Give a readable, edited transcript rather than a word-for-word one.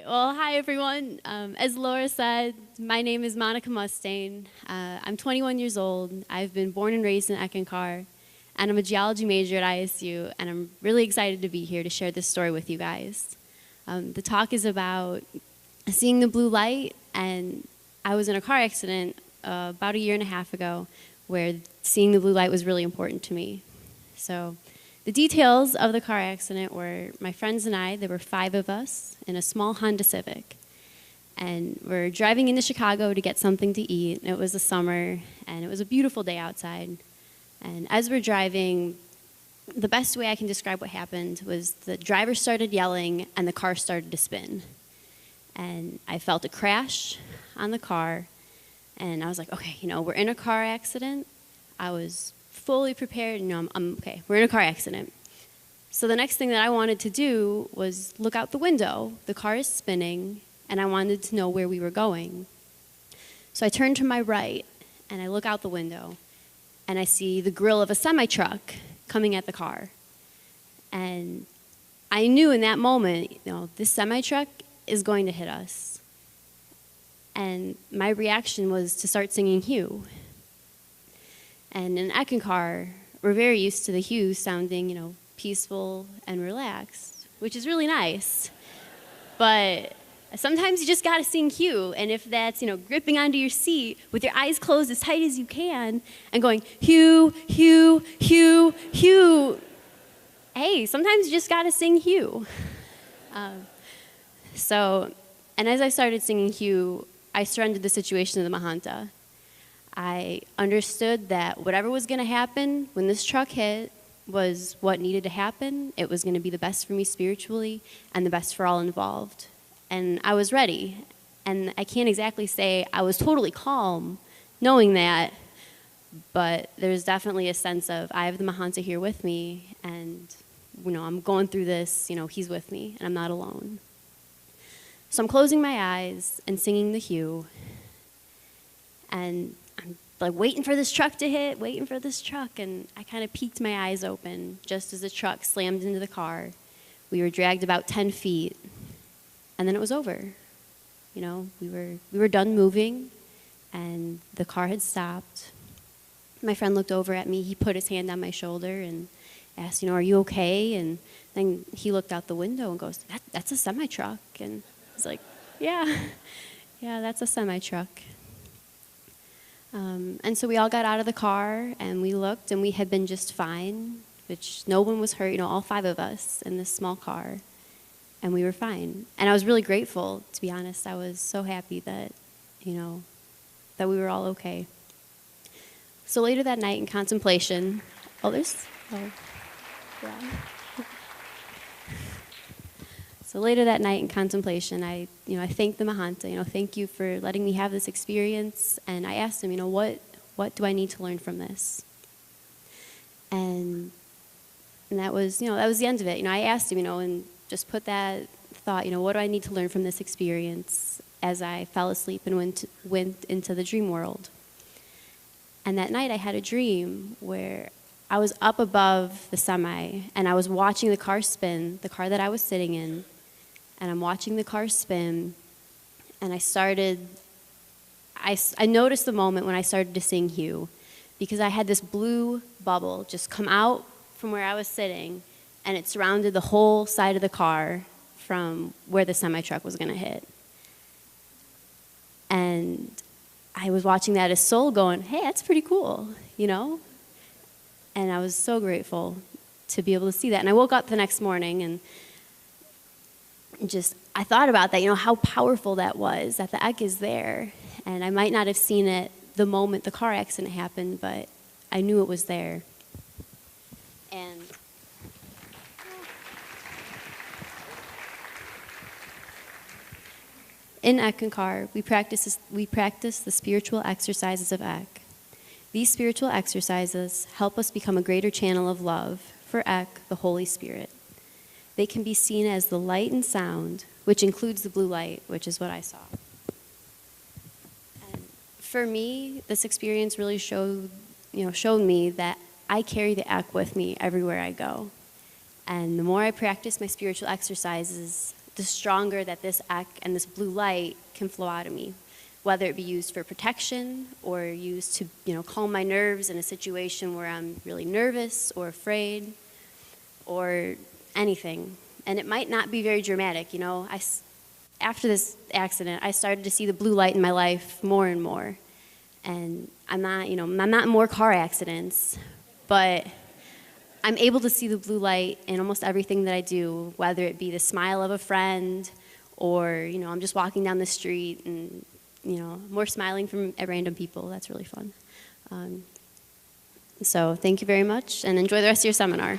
Well, hi everyone. As Laura said, my name is Monica Mustaine. I'm 21 years old. I've been born and raised in ECKANKAR, and I'm a geology major at ISU, and I'm really excited to be here to share this story with you guys. The talk is about seeing the blue light, and I was in a car accident about a year and a half ago where seeing the blue light was really important to me. So the details of the car accident were my friends and I, there were 5 of us in a small Honda Civic. And we're driving into Chicago to get something to eat. It was the summer, and it was a beautiful day outside. And as we're driving, the best way I can describe what happened was the driver started yelling, and the car started to spin. And I felt a crash on the car, and I was like, okay, we're in a car accident. I was fully prepared, I'm okay, we're in a car accident. So the next thing that I wanted to do was look out the window. The car is spinning, and I wanted to know where we were going. So I turn to my right, and I look out the window, and I see the grill of a semi-truck coming at the car. And I knew in that moment, this semi-truck is going to hit us. And my reaction was to start singing Hugh. And in ECKANKAR, we're very used to the Hugh sounding, peaceful and relaxed, which is really nice. But sometimes you just gotta sing Hugh, and if that's, gripping onto your seat with your eyes closed as tight as you can and going, Hugh, Hugh, Hugh, Hugh. Hey, sometimes you just gotta sing Hugh. And as I started singing Hugh, I surrendered the situation to the Mahanta. I understood that whatever was going to happen when this truck hit was what needed to happen. It was going to be the best for me spiritually and the best for all involved. And I was ready. And I can't exactly say I was totally calm knowing that, but there's definitely a sense of I have the Mahanta here with me, and I'm going through this, he's with me, and I'm not alone. So I'm closing my eyes and singing the Hugh, and I'm like waiting for this truck to hit, and I kind of peeked my eyes open just as the truck slammed into the car. We were dragged about 10 feet, and then it was over. We were done moving, and the car had stopped. My friend looked over at me. He put his hand on my shoulder and asked, are you okay? And then he looked out the window and goes, that's a semi-truck. And I was like, yeah, that's a semi-truck. And so we all got out of the car, and we looked, and we had been just fine, which no one was hurt, all 5 of us in this small car, and we were fine. And I was really grateful, to be honest. I was so happy that, that we were all okay. So later that night in contemplation, So later that night in contemplation, I thanked the Mahanta, thank you for letting me have this experience. And I asked him, what do I need to learn from this? And that was, that was the end of it. I asked him, and just put that thought, what do I need to learn from this experience as I fell asleep and went into the dream world. And that night I had a dream where I was up above the semi, and I was watching the car spin, the car that I was sitting in. And I'm watching the car spin, and I noticed the moment when I started to sing Hugh, because I had this blue bubble just come out from where I was sitting, and it surrounded the whole side of the car from where the semi-truck was going to hit. And I was watching that as soul going, hey, that's pretty cool, And I was so grateful to be able to see that. And I woke up the next morning, and I thought about that, how powerful that was, that the ECK is there. And I might not have seen it the moment the car accident happened, but I knew it was there. And in ECKANKAR, we practice the spiritual exercises of ECK. These spiritual exercises help us become a greater channel of love for ECK, the Holy Spirit. They can be seen as the light and sound, which includes the blue light, which is what I saw. And for me, this experience really showed me that I carry the ECK with me everywhere I go. And the more I practice my spiritual exercises, the stronger that this ECK and this blue light can flow out of me, whether it be used for protection or used to, calm my nerves in a situation where I'm really nervous or afraid or anything. And it might not be very dramatic, after this accident, I started to see the blue light in my life more and more. And I'm not in more car accidents, but I'm able to see the blue light in almost everything that I do, whether it be the smile of a friend or, I'm just walking down the street and, more smiling from at random people. That's really fun. So thank you very much and enjoy the rest of your seminar.